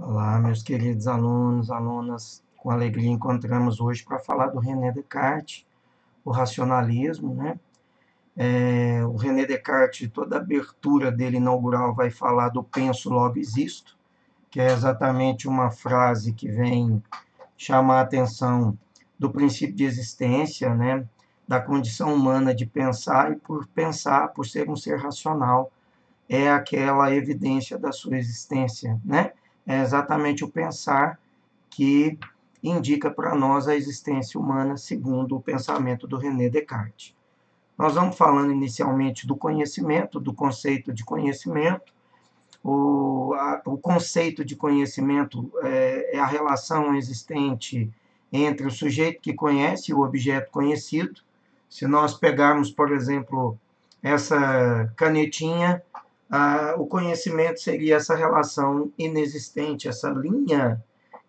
Olá, meus queridos alunos, alunas, com alegria encontramos hoje para falar do René Descartes, o racionalismo, né? O René Descartes, toda a abertura dele inaugural vai falar do penso, logo existo, que é exatamente uma frase que vem chamar a atenção do princípio de existência, né? Da condição humana de pensar, e por pensar, por ser um ser racional, é aquela evidência da sua existência, né? É exatamente o pensar que indica para nós a existência humana, segundo o pensamento do René Descartes. Nós vamos falando inicialmente do conhecimento, do conceito de conhecimento. O conceito de conhecimento é a relação existente entre o sujeito que conhece e o objeto conhecido. Se nós pegarmos, por exemplo, essa canetinha, o conhecimento seria essa relação inexistente, essa linha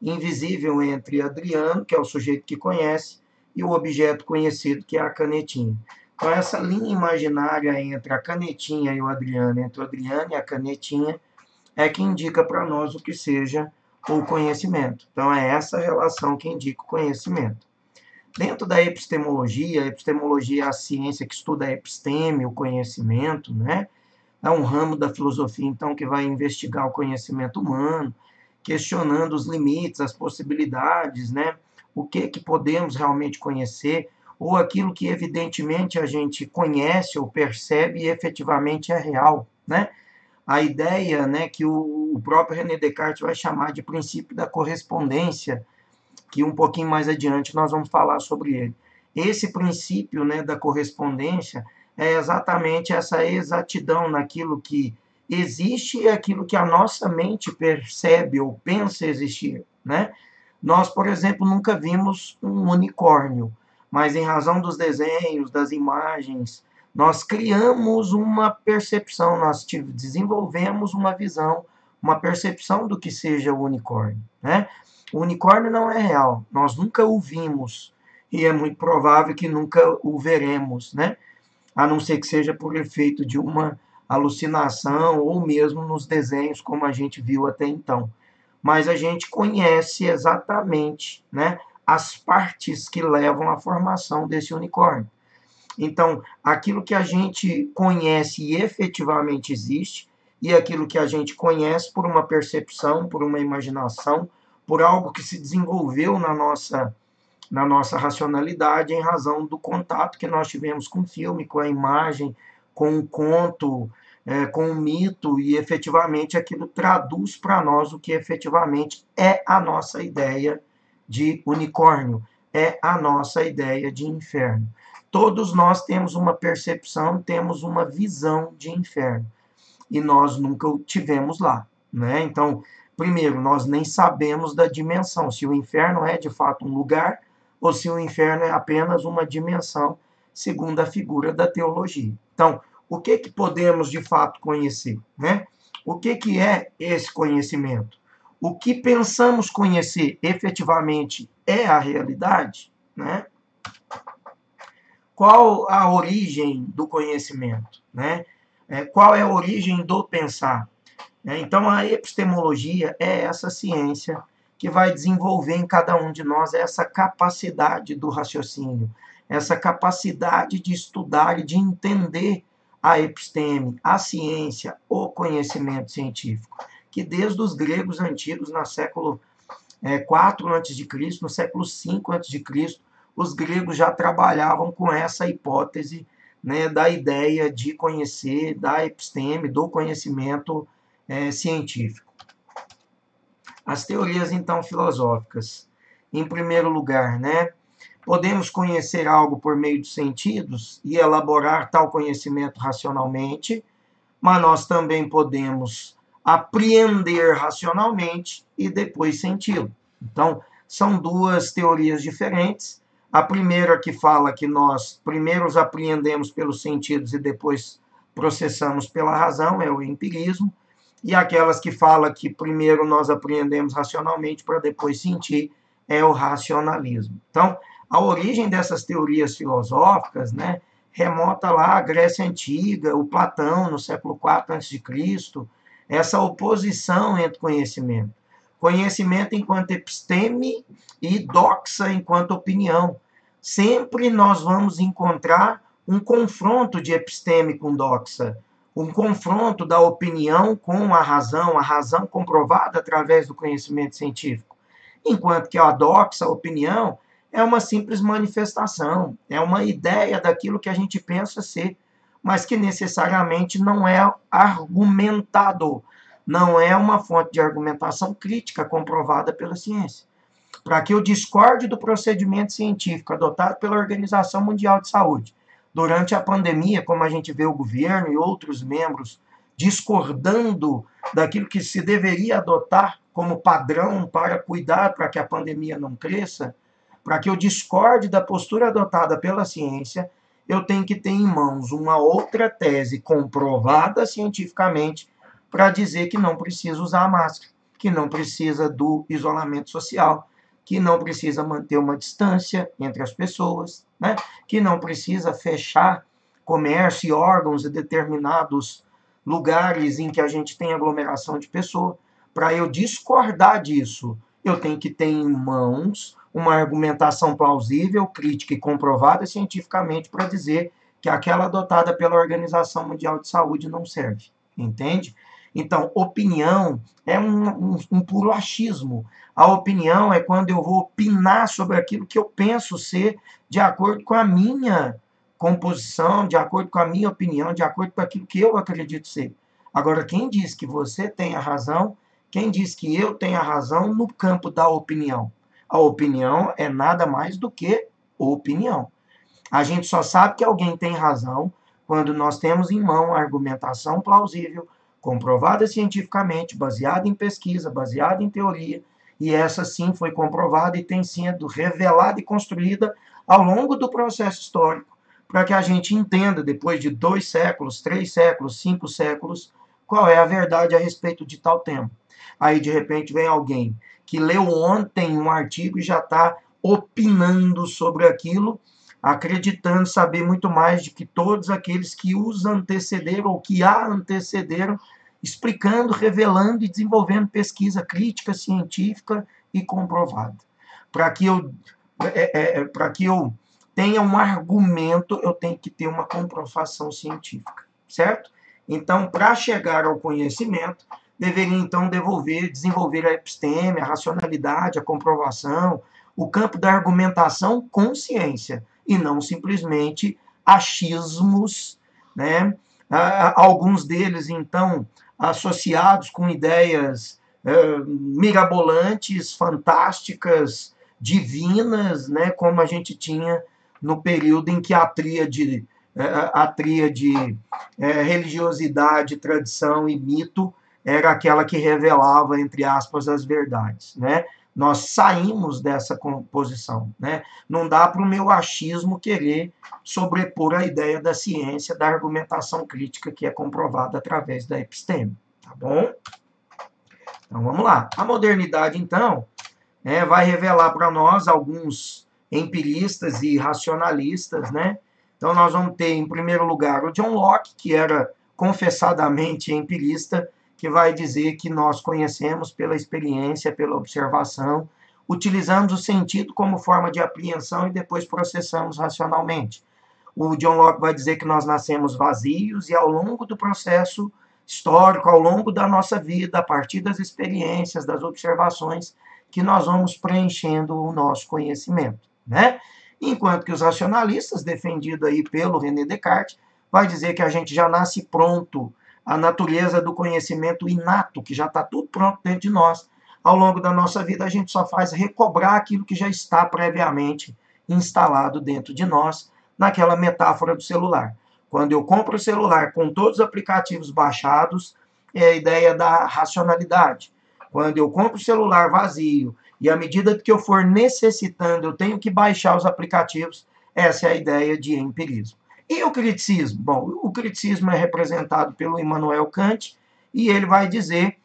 invisível entre Adriano, que é o sujeito que conhece, e o objeto conhecido, que é a canetinha. Então, essa linha imaginária entre a canetinha e o Adriano, entre o Adriano e a canetinha, é que indica para nós o que seja o conhecimento. Então, é essa relação que indica o conhecimento. Dentro da epistemologia, a epistemologia é a ciência que estuda a episteme, o conhecimento, né? É um ramo da filosofia, então, que vai investigar o conhecimento humano, questionando os limites, as possibilidades, né? O que podemos realmente conhecer, ou aquilo que evidentemente a gente conhece ou percebe e efetivamente é real, né? A ideia, né, que o próprio René Descartes vai chamar de princípio da correspondência, que um pouquinho mais adiante nós vamos falar sobre ele. Esse princípio, né, da correspondência é exatamente essa exatidão naquilo que existe e aquilo que a nossa mente percebe ou pensa existir, né? Nós, por exemplo, nunca vimos um unicórnio, mas em razão dos desenhos, das imagens, nós criamos uma percepção, nós desenvolvemos uma visão, uma percepção do que seja o unicórnio, né? O unicórnio não é real, nós nunca o vimos e é muito provável que nunca o veremos, né? A não ser que seja por efeito de uma alucinação ou mesmo nos desenhos como a gente viu até então. Mas a gente conhece exatamente, né, as partes que levam à formação desse unicórnio. Então, aquilo que a gente conhece e efetivamente existe, e aquilo que a gente conhece por uma percepção, por uma imaginação, por algo que se desenvolveu na nossa racionalidade em razão do contato que nós tivemos com o filme, com a imagem, com o conto, com o mito, e efetivamente aquilo traduz para nós o que efetivamente é a nossa ideia de unicórnio, é a nossa ideia de inferno. Todos nós temos uma percepção, temos uma visão de inferno, e nós nunca o tivemos lá, né? Então, primeiro, nós nem sabemos da dimensão, se o inferno é de fato um lugar ou se o inferno é apenas uma dimensão, segundo a figura da teologia. Então, o que podemos de fato conhecer, né? O que é esse conhecimento? O que pensamos conhecer efetivamente é a realidade, né? Qual a origem do conhecimento, né? Qual é a origem do pensar? Então, a epistemologia é essa ciência que vai desenvolver em cada um de nós essa capacidade do raciocínio, essa capacidade de estudar e de entender a episteme, a ciência, o conhecimento científico, que desde os gregos antigos, no século 4 a.C., no século 5 a.C., os gregos já trabalhavam com essa hipótese, né, da ideia de conhecer, da episteme, do conhecimento científico. As teorias, então, filosóficas. Em primeiro lugar, né, podemos conhecer algo por meio dos sentidos e elaborar tal conhecimento racionalmente, mas nós também podemos apreender racionalmente e depois senti-lo. Então, são duas teorias diferentes. A primeira que fala que nós primeiro os apreendemos pelos sentidos e depois processamos pela razão, é o empirismo, e aquelas que falam que primeiro nós apreendemos racionalmente para depois sentir, é o racionalismo. Então, a origem dessas teorias filosóficas, né, remota lá à Grécia Antiga, o Platão, no século IV a.C., essa oposição entre conhecimento. conhecimento enquanto episteme e doxa enquanto opinião. Sempre nós vamos encontrar um confronto de episteme com doxa, um confronto da opinião com a razão comprovada através do conhecimento científico. Enquanto que a doxa, a opinião, é uma simples manifestação, é uma ideia daquilo que a gente pensa ser, mas que necessariamente não é argumentado, não é uma fonte de argumentação crítica comprovada pela ciência. Para que eu discorde do procedimento científico adotado pela Organização Mundial de Saúde durante a pandemia, como a gente vê o governo e outros membros discordando daquilo que se deveria adotar como padrão para cuidar para que a pandemia não cresça, para que eu discorde da postura adotada pela ciência, eu tenho que ter em mãos uma outra tese comprovada cientificamente para dizer que não precisa usar a máscara, que não precisa do isolamento social, que não precisa manter uma distância entre as pessoas, né? Que não precisa fechar comércio e órgãos em determinados lugares em que a gente tem aglomeração de pessoas. Para eu discordar disso, eu tenho que ter em mãos uma argumentação plausível, crítica e comprovada cientificamente para dizer que aquela adotada pela Organização Mundial de Saúde não serve, entende? Então, opinião é um puro achismo. A opinião é quando eu vou opinar sobre aquilo que eu penso ser de acordo com a minha composição, de acordo com a minha opinião, de acordo com aquilo que eu acredito ser. Agora, quem diz que você tem a razão, quem diz que eu tenho a razão no campo da opinião? A opinião é nada mais do que opinião. A gente só sabe que alguém tem razão quando nós temos em mão a argumentação plausível, comprovada cientificamente, baseada em pesquisa, baseada em teoria, e essa sim foi comprovada e tem sido revelada e construída ao longo do processo histórico, para que a gente entenda, depois de 2 séculos, 3 séculos, 5 séculos, qual é a verdade a respeito de tal tema. Aí, de repente, vem alguém que leu ontem um artigo e já está opinando sobre aquilo, acreditando saber muito mais do que todos aqueles que os antecederam ou que a antecederam, explicando, revelando e desenvolvendo pesquisa crítica, científica e comprovada. Para que eu tenha um argumento, eu tenho que ter uma comprovação científica, certo? Então, para chegar ao conhecimento, deveria então desenvolver a episteme, a racionalidade, a comprovação, o campo da argumentação com ciência, e não simplesmente achismos, né? Alguns deles, então, associados com ideias mirabolantes, fantásticas, divinas, né? Como a gente tinha no período em que a tríade religiosidade, tradição e mito era aquela que revelava, entre aspas, as verdades, né? Nós saímos dessa composição, né? Não dá para o meu achismo querer sobrepor a ideia da ciência, da argumentação crítica que é comprovada através da episteme, tá bom? Então, vamos lá. A modernidade, então, vai revelar para nós alguns empiristas e racionalistas, né? Então, nós vamos ter, em primeiro lugar, o John Locke, que era confessadamente empirista, que vai dizer que nós conhecemos pela experiência, pela observação, utilizamos o sentido como forma de apreensão e depois processamos racionalmente. O John Locke vai dizer que nós nascemos vazios e ao longo do processo histórico, ao longo da nossa vida, a partir das experiências, das observações, que nós vamos preenchendo o nosso conhecimento, né? Enquanto que os racionalistas, defendidos aí pelo René Descartes, vai dizer que a gente já nasce pronto, a natureza do conhecimento inato, que já está tudo pronto dentro de nós. Ao longo da nossa vida, a gente só faz recobrar aquilo que já está previamente instalado dentro de nós, naquela metáfora do celular. Quando eu compro o celular com todos os aplicativos baixados, é a ideia da racionalidade. Quando eu compro o celular vazio e à medida que eu for necessitando, eu tenho que baixar os aplicativos, essa é a ideia de empirismo. E o criticismo? Bom, o criticismo é representado pelo Immanuel Kant e ele vai dizer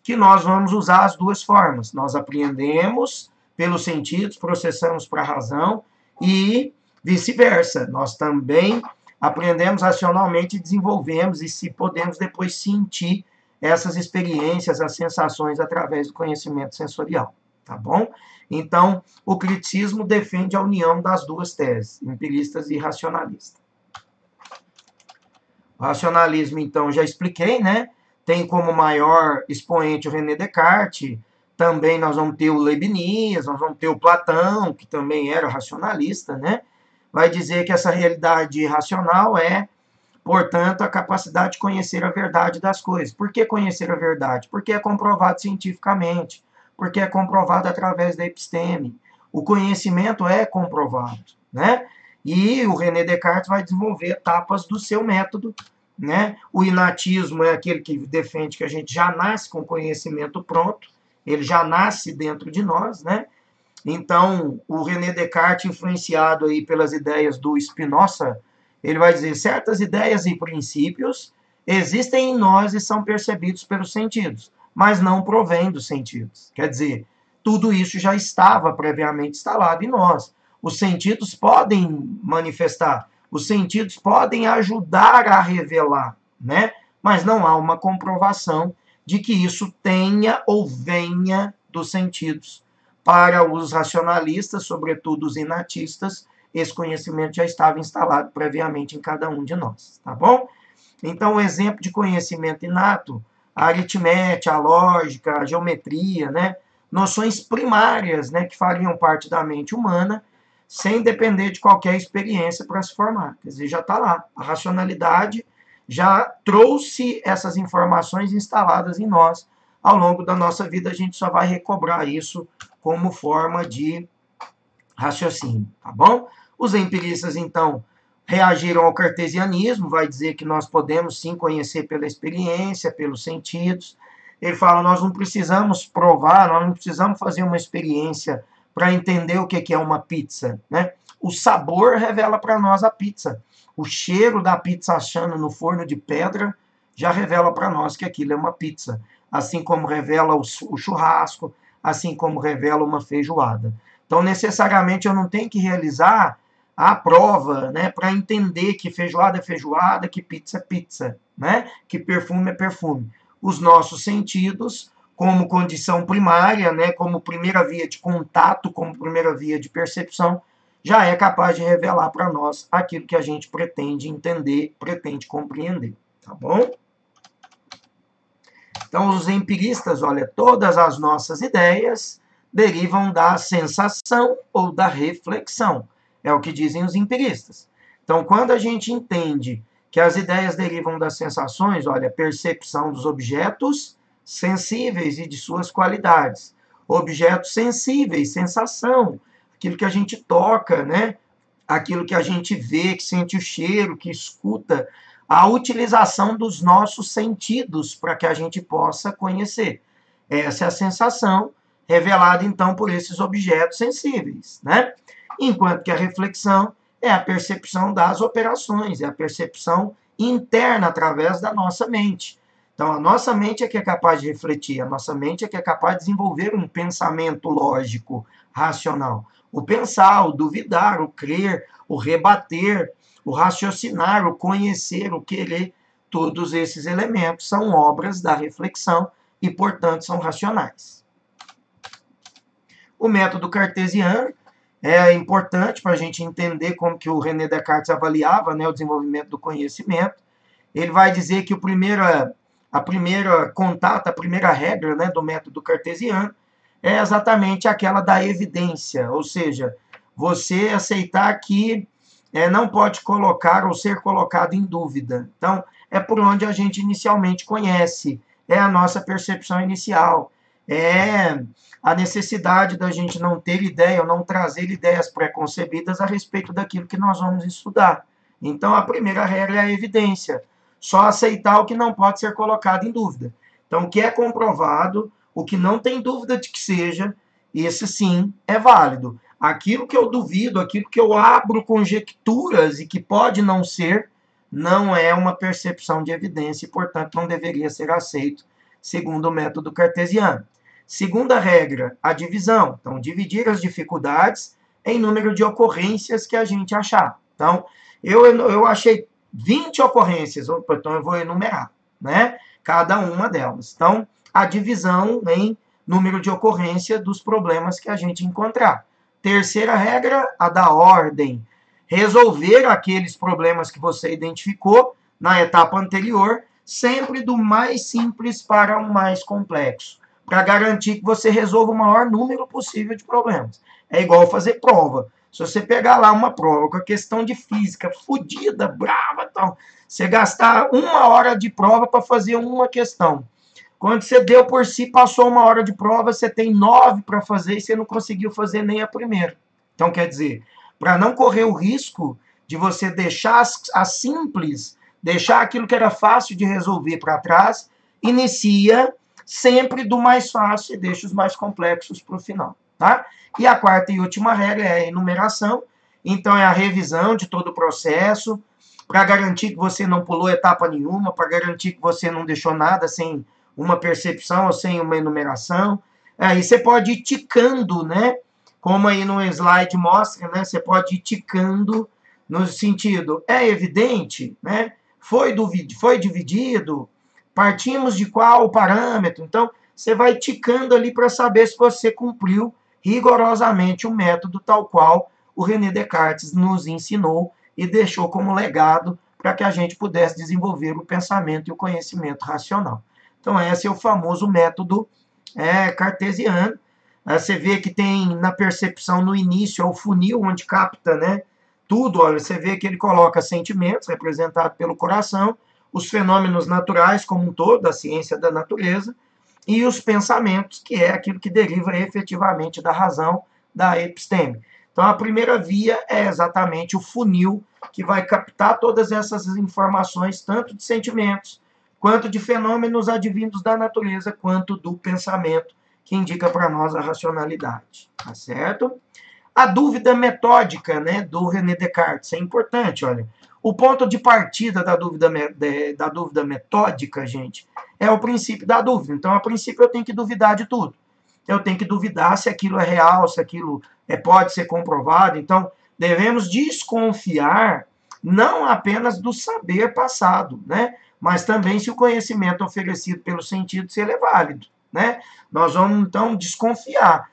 que nós vamos usar as duas formas. Nós apreendemos pelos sentidos, processamos para a razão e vice-versa. Nós também aprendemos racionalmente e desenvolvemos e se podemos depois sentir essas experiências, as sensações através do conhecimento sensorial, tá bom? Então, o criticismo defende a união das duas teses, empiristas e racionalistas. O racionalismo, então, já expliquei, né? Tem como maior expoente o René Descartes, também nós vamos ter o Leibniz, nós vamos ter o Platão, que também era racionalista, né? Vai dizer que essa realidade racional é, portanto, a capacidade de conhecer a verdade das coisas. Por que conhecer a verdade? Porque é comprovado cientificamente, porque é comprovado através da episteme. O conhecimento é comprovado, né? E o René Descartes vai desenvolver etapas do seu método, né? O inatismo é aquele que defende que a gente já nasce com conhecimento pronto, ele já nasce dentro de nós, né? Então, o René Descartes, influenciado aí pelas ideias do Spinoza, ele vai dizer, certas ideias e princípios existem em nós e são percebidos pelos sentidos, mas não provêm dos sentidos. Quer dizer, tudo isso já estava previamente instalado em nós. Os sentidos podem manifestar, os sentidos podem ajudar a revelar, né? Mas não há uma comprovação de que isso tenha ou venha dos sentidos. Para os racionalistas, sobretudo os inatistas, esse conhecimento já estava instalado previamente em cada um de nós, tá bom? Então, o exemplo de conhecimento inato, a aritmética, a lógica, a geometria, né? Noções primárias, né, que fariam parte da mente humana, sem depender de qualquer experiência para se formar. Quer dizer, já está lá. A racionalidade já trouxe essas informações instaladas em nós. Ao longo da nossa vida, a gente só vai recobrar isso como forma de raciocínio, tá bom? Os empiristas, então, reagiram ao cartesianismo, vai dizer que nós podemos sim conhecer pela experiência, pelos sentidos. Ele fala, nós não precisamos provar, nós não precisamos fazer uma experiência para entender o que é uma pizza, né? O sabor revela para nós a pizza. O cheiro da pizza assando no forno de pedra já revela para nós que aquilo é uma pizza. Assim como revela o churrasco, assim como revela uma feijoada. Então, necessariamente, eu não tenho que realizar a prova, né, para entender que feijoada é feijoada, que pizza é pizza, né, que perfume é perfume. Os nossos sentidos, como condição primária, né, como primeira via de contato, como primeira via de percepção, já é capaz de revelar para nós aquilo que a gente pretende entender, pretende compreender, tá bom? Então, os empiristas, olha, todas as nossas ideias derivam da sensação ou da reflexão. É o que dizem os empiristas. Então, quando a gente entende que as ideias derivam das sensações, olha, percepção dos objetos sensíveis e de suas qualidades. Objetos sensíveis, sensação, aquilo que a gente toca, né? Aquilo que a gente vê, que sente o cheiro, que escuta, a utilização dos nossos sentidos para que a gente possa conhecer. Essa é a sensação revelada, então, por esses objetos sensíveis, né? Enquanto que a reflexão é a percepção das operações, é a percepção interna através da nossa mente. Então, a nossa mente é que é capaz de refletir, a nossa mente é que é capaz de desenvolver um pensamento lógico, racional. O pensar, o duvidar, o crer, o rebater, o raciocinar, o conhecer, o querer, todos esses elementos são obras da reflexão e, portanto, são racionais. O método cartesiano é importante para a gente entender como que o René Descartes avaliava, né, o desenvolvimento do conhecimento. Ele vai dizer que a primeira contato, a primeira regra, né, do método cartesiano é exatamente aquela da evidência, ou seja, você aceitar que não pode colocar ou ser colocado em dúvida. Então, é por onde a gente inicialmente conhece, é a nossa percepção inicial, é a necessidade da gente não ter ideia ou não trazer ideias preconcebidas a respeito daquilo que nós vamos estudar. Então, a primeira regra é a evidência, só aceitar o que não pode ser colocado em dúvida. Então, o que é comprovado, o que não tem dúvida de que seja, esse sim é válido. Aquilo que eu duvido, aquilo que eu abro conjecturas e que pode não ser, não é uma percepção de evidência e, portanto, não deveria ser aceito, segundo o método cartesiano. Segunda regra, a divisão. Então, dividir as dificuldades em número de ocorrências que a gente achar. Então, eu achei 20 ocorrências, então eu vou enumerar, né? cada uma delas. Então, a divisão em número de ocorrência dos problemas que a gente encontrar. Terceira regra, a da ordem. Resolver aqueles problemas que você identificou na etapa anterior, sempre do mais simples para o mais complexo, para garantir que você resolva o maior número possível de problemas. É igual fazer prova. Se você pegar lá uma prova com a questão de física fodida, brava, tal, você gastar 1 hora de prova para fazer uma questão. Quando você deu por si, passou 1 hora de prova, você tem 9 para fazer e você não conseguiu fazer nem a primeira. Então, quer dizer, para não correr o risco de você deixar as simples, deixar aquilo que era fácil de resolver para trás, inicia sempre do mais fácil e deixa os mais complexos para o final, tá? E a quarta e última regra é a enumeração. Então, é a revisão de todo o processo, para garantir que você não pulou etapa nenhuma, para garantir que você não deixou nada sem uma percepção ou sem uma enumeração. Aí você pode ir ticando, né? Como aí no slide mostra, né? Você pode ir ticando no sentido, é evidente, né? Foi dividido, partimos de qual parâmetro. Então, você vai ticando ali para saber se você cumpriu rigorosamente o método tal qual o René Descartes nos ensinou e deixou como legado para que a gente pudesse desenvolver o pensamento e o conhecimento racional. Então, esse é o famoso método cartesiano. Você vê que tem na percepção no início, é o funil onde capta, né, tudo. Olha, você vê que ele coloca sentimentos, representados pelo coração, os fenômenos naturais como um todo, a ciência da natureza, e os pensamentos, que é aquilo que deriva efetivamente da razão, da episteme. Então, a primeira via é exatamente o funil, que vai captar todas essas informações, tanto de sentimentos, quanto de fenômenos advindos da natureza, quanto do pensamento, que indica para nós a racionalidade. Tá certo? A dúvida metódica, né, do René Descartes é importante, olha. O ponto de partida da dúvida metódica, gente, é o princípio da dúvida. Então, a princípio, eu tenho que duvidar de tudo. Eu tenho que duvidar se aquilo é real, se aquilo pode ser comprovado. Então, devemos desconfiar não apenas do saber passado, né, mas também se o conhecimento oferecido pelo sentido se ele é válido, né? Nós vamos, então, desconfiar.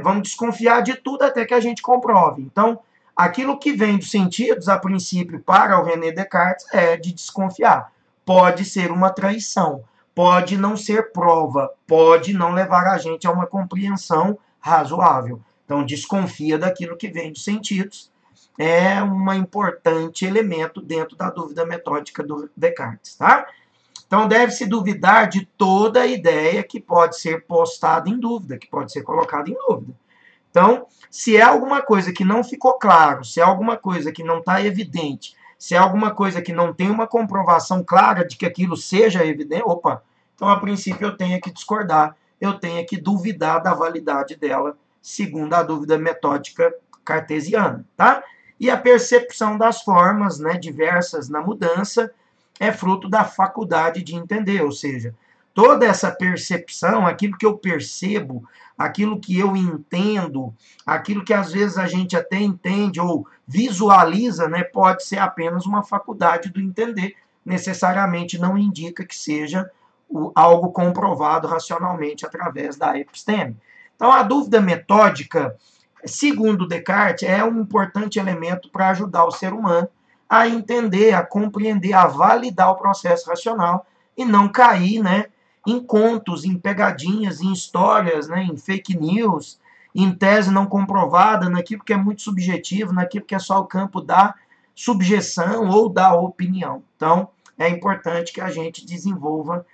Vamos desconfiar de tudo até que a gente comprove. Então, aquilo que vem dos sentidos, a princípio, para o René Descartes, é de desconfiar. Pode ser uma traição, pode não ser prova, pode não levar a gente a uma compreensão razoável. Então, desconfia daquilo que vem dos sentidos. É um importante elemento dentro da dúvida metódica do Descartes, tá? Então, deve-se duvidar de toda ideia que pode ser postada em dúvida, que pode ser colocada em dúvida. Então, se é alguma coisa que não ficou claro, se é alguma coisa que não está evidente, se é alguma coisa que não tem uma comprovação clara de que aquilo seja evidente, então, a princípio, eu tenho que discordar, eu tenho que duvidar da validade dela, segundo a dúvida metódica cartesiana, tá? E a percepção das formas, né, diversas na mudança, é fruto da faculdade de entender, ou seja, toda essa percepção, aquilo que eu percebo, aquilo que eu entendo, aquilo que às vezes a gente até entende ou visualiza, né, pode ser apenas uma faculdade do entender, necessariamente não indica que seja algo comprovado racionalmente através da episteme. Então, a dúvida metódica, segundo Descartes, é um importante elemento para ajudar o ser humano a entender, a compreender, a validar o processo racional e não cair, né, em contos, em pegadinhas, em histórias, né, em fake news, em tese não comprovada, naquilo que é muito subjetivo, naquilo que é só o campo da subjeção ou da opinião. Então, é importante que a gente desenvolva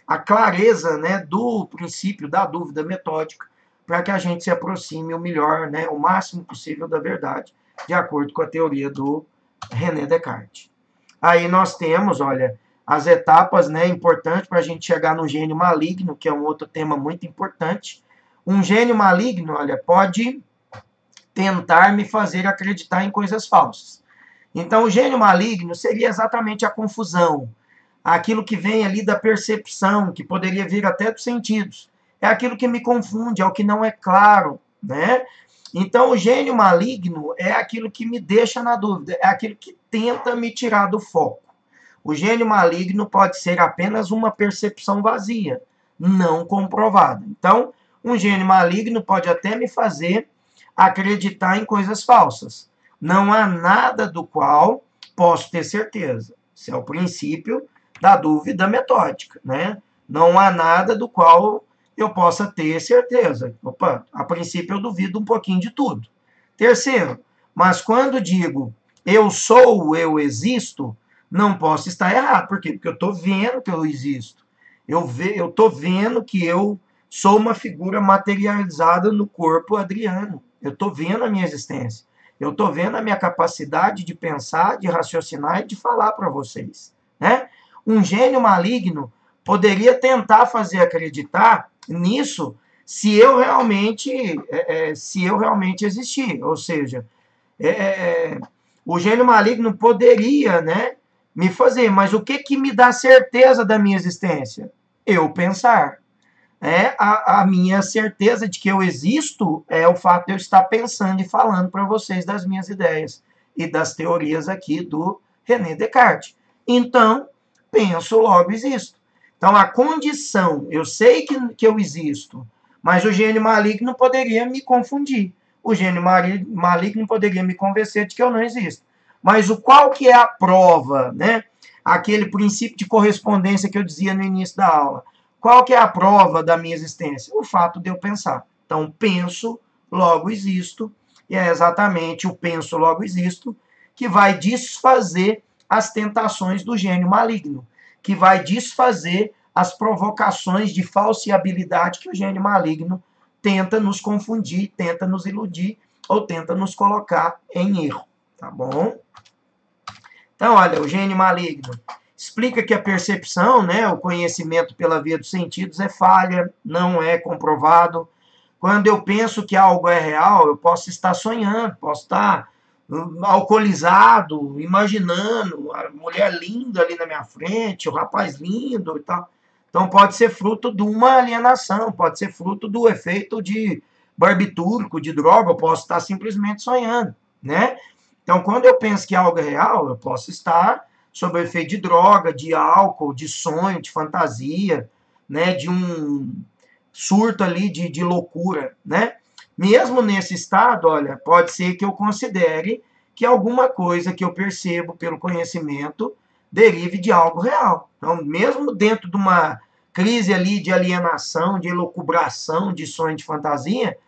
a clareza, né, do princípio da dúvida metódica, para que a gente se aproxime o melhor, né, o máximo possível da verdade, de acordo com a teoria do René Descartes. Aí nós temos, olha, as etapas, né, importantes para a gente chegar no gênio maligno, que é um outro tema muito importante. Um gênio maligno, olha, pode tentar me fazer acreditar em coisas falsas. Então, o gênio maligno seria exatamente a confusão, aquilo que vem ali da percepção, que poderia vir até dos sentidos. É aquilo que me confunde, é o que não é claro, né? Então, o gênio maligno é aquilo que me deixa na dúvida, é aquilo que tenta me tirar do foco. O gênio maligno pode ser apenas uma percepção vazia, não comprovada. Então, um gênio maligno pode até me fazer acreditar em coisas falsas. Não há nada do qual posso ter certeza. Esse é o princípio da dúvida metódica, né? Não há nada do qual eu possa ter certeza. Opa, a princípio eu duvido um pouquinho de tudo. Terceiro, mas quando digo eu sou, eu existo, não posso estar errado. Por quê? Porque eu estou vendo que eu existo. Eu estou vendo que eu sou uma figura materializada no corpo Adriano. Eu estou vendo a minha existência. Eu estou vendo a minha capacidade de pensar, de raciocinar e de falar para vocês, né? Um gênio maligno poderia tentar fazer acreditar nisso se eu realmente existir. Ou seja, o gênio maligno poderia, né, me fazer, mas o que me dá certeza da minha existência? Eu pensar. A minha certeza de que eu existo é o fato de eu estar pensando e falando para vocês das minhas ideias e das teorias aqui do René Descartes. Então, penso, logo existo. Então, a condição, eu sei que eu existo, mas o gênio maligno poderia me confundir. O gênio maligno poderia me convencer de que eu não existo. Mas qual que é a prova, né? Aquele princípio de correspondência que eu dizia no início da aula. Qual que é a prova da minha existência? O fato de eu pensar. Então, penso, logo existo, e é exatamente o penso, logo existo, que vai desfazer as tentações do gênio maligno, que vai desfazer as provocações de falseabilidade que o gênio maligno tenta nos confundir, tenta nos iludir, ou tenta nos colocar em erro, tá bom? Então, olha, o gênio maligno explica que a percepção, né, o conhecimento pela via dos sentidos é falha, não é comprovado. Quando eu penso que algo é real, eu posso estar sonhando, posso estar alcoolizado, imaginando a mulher linda ali na minha frente, o rapaz lindo e tal. Então pode ser fruto de uma alienação, pode ser fruto do efeito de barbitúrico, de droga, eu posso estar simplesmente sonhando, né? Então quando eu penso que algo é real, eu posso estar sob o efeito de droga, de álcool, de sonho, de fantasia, né, de um surto ali de loucura, né? Mesmo nesse estado, olha, pode ser que eu considere que alguma coisa que eu percebo pelo conhecimento derive de algo real. Então, mesmo dentro de uma crise ali de alienação, de elucubração, de sonho, de fantasia,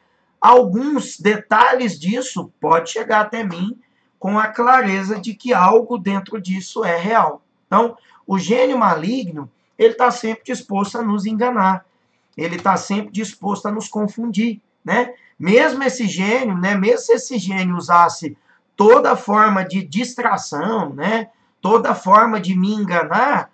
alguns detalhes disso pode chegar até mim com a clareza de que algo dentro disso é real. Então, o gênio maligno, ele está sempre disposto a nos enganar. Ele está sempre disposto a nos confundir, né? Mesmo esse gênio, né? Mesmo se esse gênio usasse toda forma de distração, né? Toda forma de me enganar,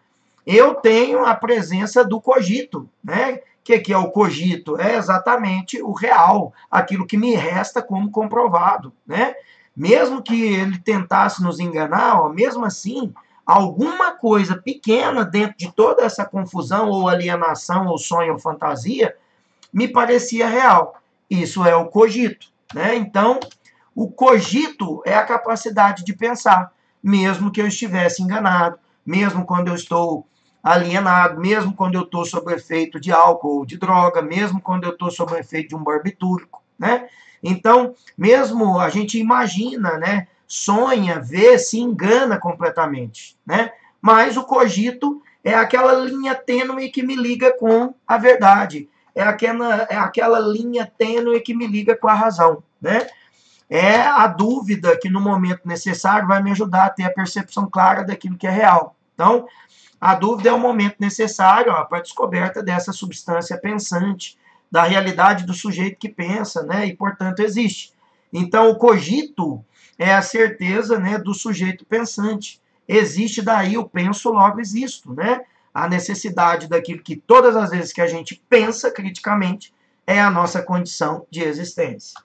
eu tenho a presença do cogito, né? O que é o cogito? É exatamente o real, aquilo que me resta como comprovado, né? Mesmo que ele tentasse nos enganar, ó, mesmo assim, alguma coisa pequena dentro de toda essa confusão, ou alienação, ou sonho, ou fantasia, me parecia real. Isso é o cogito, né? Então, o cogito é a capacidade de pensar, mesmo que eu estivesse enganado, mesmo quando eu estou alienado, mesmo quando eu estou sob o efeito de álcool ou de droga, mesmo quando eu estou sob o efeito de um barbitúrico, né? Então, mesmo a gente imagina, né? Sonha, vê, se engana completamente, né? Mas o cogito é aquela linha tênue que me liga com a verdade, é aquela linha tênue que me liga com a razão, né? É a dúvida que no momento necessário vai me ajudar a ter a percepção clara daquilo que é real. Então, a dúvida é o momento necessário para a descoberta dessa substância pensante, da realidade do sujeito que pensa, né? E, portanto, existe. Então, o cogito é a certeza, né, do sujeito pensante. Existe daí o penso, logo existo, né? A necessidade daquilo que todas as vezes que a gente pensa criticamente é a nossa condição de existência.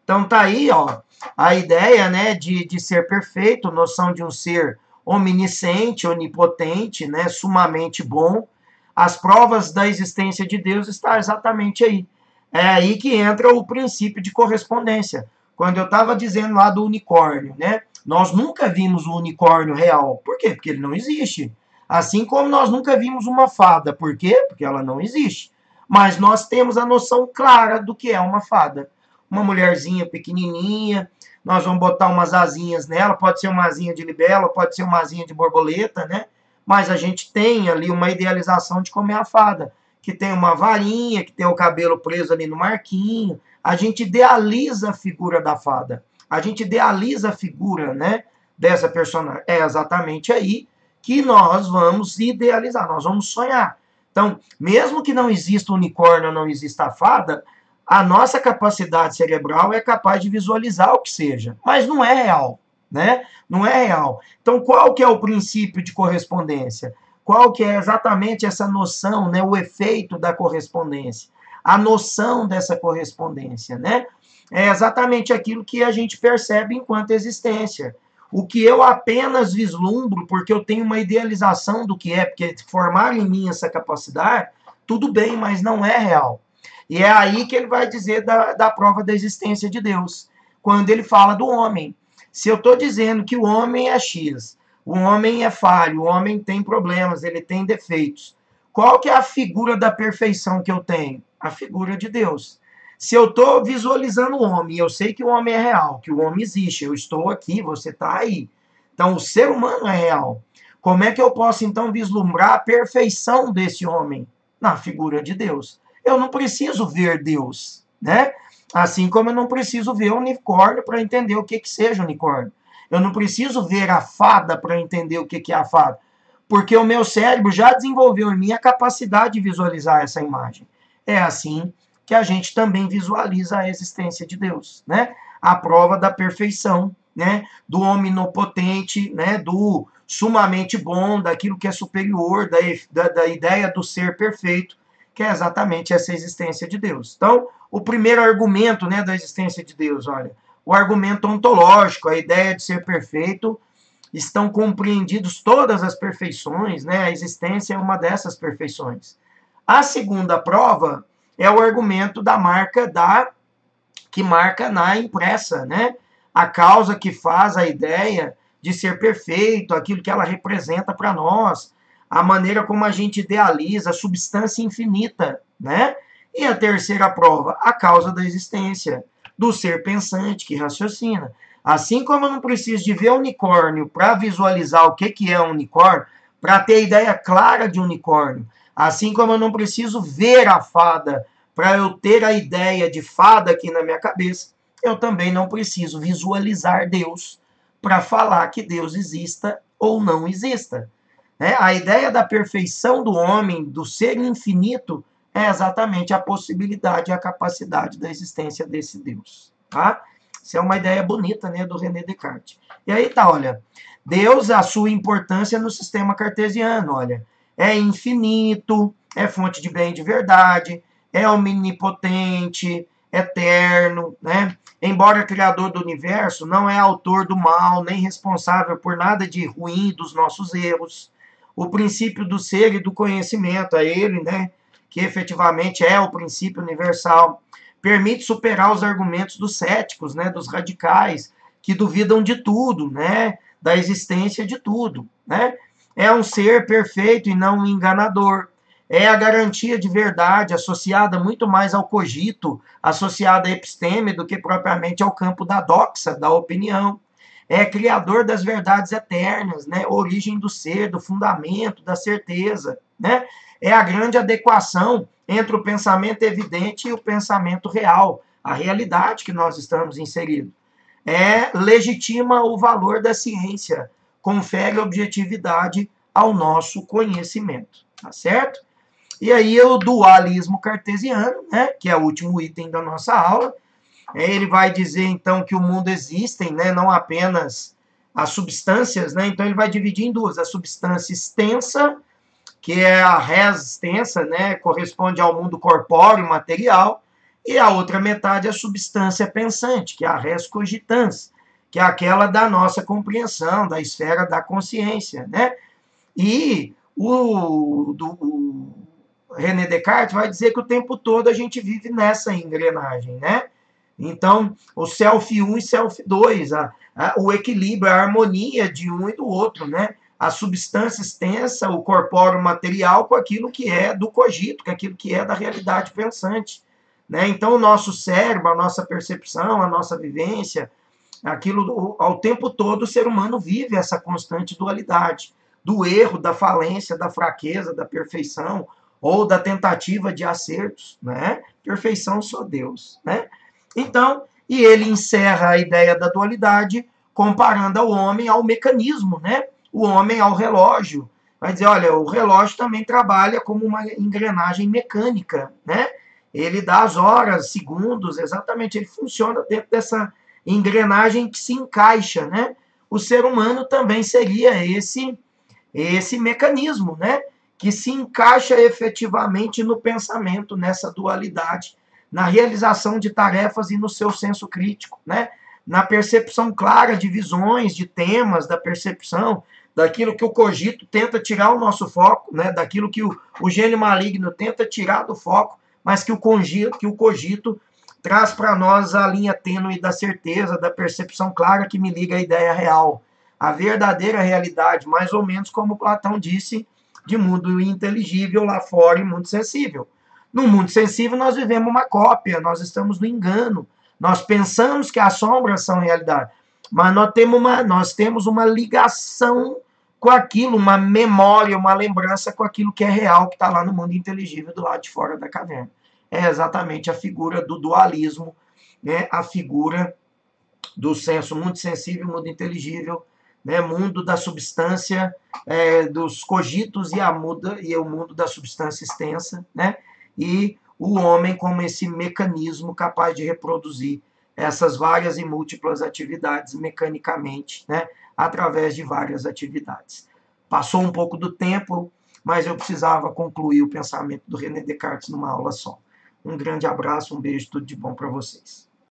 Então tá aí, ó, a ideia, né, de ser perfeito, noção de um ser onisciente, onipotente, né, sumamente bom. As provas da existência de Deus está exatamente aí. É aí que entra o princípio de correspondência. Quando eu estava dizendo lá do unicórnio, né? Nós nunca vimos o unicórnio real. Por quê? Porque ele não existe. Assim como nós nunca vimos uma fada. Por quê? Porque ela não existe. Mas nós temos a noção clara do que é uma fada. Uma mulherzinha pequenininha, nós vamos botar umas asinhas nela, pode ser uma asinha de libélula, pode ser uma asinha de borboleta, né? Mas a gente tem ali uma idealização de como é a fada, que tem uma varinha, que tem o cabelo preso ali no marquinho. A gente idealiza a figura da fada. A gente idealiza a figura, né, dessa personagem. É exatamente aí que nós vamos idealizar, nós vamos sonhar. Então, mesmo que não exista o unicórnio, não exista a fada, a nossa capacidade cerebral é capaz de visualizar o que seja, mas não é real, né? Não é real. Então, qual que é o princípio de correspondência? Qual que é exatamente essa noção, né, o efeito da correspondência? A noção dessa correspondência, né? É exatamente aquilo que a gente percebe enquanto existência. O que eu apenas vislumbro, porque eu tenho uma idealização do que é, porque formar em mim essa capacidade, tudo bem, mas não é real. E é aí que ele vai dizer da prova da existência de Deus, quando ele fala do homem. Se eu estou dizendo que o homem é X, o homem é falho, o homem tem problemas, ele tem defeitos, qual que é a figura da perfeição que eu tenho? A figura de Deus. Se eu estou visualizando o homem, eu sei que o homem é real, que o homem existe, eu estou aqui, você está aí. Então, o ser humano é real. Como é que eu posso, então, vislumbrar a perfeição desse homem? Na figura de Deus. Eu não preciso ver Deus, né? Assim como eu não preciso ver o unicórnio para entender o que seja unicórnio. Eu não preciso ver a fada para entender o que é a fada. Porque o meu cérebro já desenvolveu em mim a capacidade de visualizar essa imagem. É assim que a gente também visualiza a existência de Deus, né? A prova da perfeição, né? Do omnipotente, né? Do sumamente bom, daquilo que é superior, da ideia do ser perfeito, que é exatamente essa existência de Deus. Então, o primeiro argumento, né, da existência de Deus, olha, o argumento ontológico, a ideia de ser perfeito, estão compreendidos todas as perfeições, né? A existência é uma dessas perfeições. A segunda prova é o argumento da marca que marca na impressa, né? A causa que faz a ideia de ser perfeito, aquilo que ela representa para nós, a maneira como a gente idealiza a substância infinita, né? E a terceira prova, a causa da existência, do ser pensante que raciocina. Assim como eu não preciso de ver unicórnio para visualizar o que é um unicórnio, para ter ideia clara de unicórnio, assim como eu não preciso ver a fada para eu ter a ideia de fada aqui na minha cabeça, eu também não preciso visualizar Deus para falar que Deus exista ou não exista. A ideia da perfeição do homem, do ser infinito, é exatamente a possibilidade e a capacidade da existência desse Deus. Tá? Isso é uma ideia bonita, né, do René Descartes. E aí tá, olha, Deus, a sua importância no sistema cartesiano, olha, é infinito, é fonte de bem e de verdade, é omnipotente, eterno, né? Embora criador do universo, não é autor do mal, nem responsável por nada de ruim dos nossos erros. O princípio do ser e do conhecimento, é ele, né, que efetivamente é o princípio universal, permite superar os argumentos dos céticos, né, dos radicais, que duvidam de tudo, né, da existência de tudo, né? É um ser perfeito e não um enganador. É a garantia de verdade associada muito mais ao cogito, associada à episteme, do que propriamente ao campo da doxa, da opinião. É criador das verdades eternas, né? Origem do ser, do fundamento, da certeza, né? É a grande adequação entre o pensamento evidente e o pensamento real, a realidade que nós estamos inseridos. Legitima o valor da ciência, confere objetividade ao nosso conhecimento, tá certo? E aí o dualismo cartesiano, né, que é o último item da nossa aula, ele vai dizer então que o mundo existem, né, não apenas as substâncias, né, então ele vai dividir em duas, a substância extensa, que é a res extensa, né, corresponde ao mundo corpóreo material, e a outra metade é a substância pensante, que é a res cogitans, que é aquela da nossa compreensão, da esfera da consciência, né? E o René Descartes vai dizer que o tempo todo a gente vive nessa engrenagem, né? Então, o self 1 e self 2, o equilíbrio, a harmonia de um e do outro, né? A substância extensa, o corpóreo material com aquilo que é do cogito, com aquilo que é da realidade pensante. Né? Então, o nosso cérebro, a nossa percepção, a nossa vivência, aquilo, ao tempo todo, o ser humano vive essa constante dualidade, do erro, da falência, da fraqueza, da perfeição, ou da tentativa de acertos, né? Perfeição só Deus, né? Então, e ele encerra a ideia da dualidade comparando ao homem ao mecanismo, né? O homem ao relógio. Vai dizer, olha, o relógio também trabalha como uma engrenagem mecânica, né? Ele dá as horas, segundos, exatamente, ele funciona dentro dessa engrenagem que se encaixa, né? O ser humano também seria esse mecanismo, né? Que se encaixa efetivamente no pensamento, nessa dualidade, na realização de tarefas e no seu senso crítico, né? Na percepção clara de visões, de temas, da percepção, daquilo que o cogito tenta tirar o nosso foco, né? Daquilo que o gênio maligno tenta tirar do foco, mas que o cogito traz para nós a linha tênue da certeza, da percepção clara que me liga à ideia real, a verdadeira realidade, mais ou menos como Platão disse, de mundo inteligível lá fora e mundo sensível. No mundo sensível, nós vivemos uma cópia, nós estamos no engano. Nós pensamos que as sombras são realidade, mas nós temos uma ligação com aquilo, uma memória, uma lembrança com aquilo que é real, que está lá no mundo inteligível do lado de fora da caverna. É exatamente a figura do dualismo, né? A figura do senso mundo sensível, mundo inteligível, né? Mundo da substância, dos cogitos e o mundo da substância extensa, né? E o homem como esse mecanismo capaz de reproduzir essas várias e múltiplas atividades mecanicamente, né? Através de várias atividades. Passou um pouco do tempo, mas eu precisava concluir o pensamento do René Descartes numa aula só. Um grande abraço, um beijo, tudo de bom para vocês.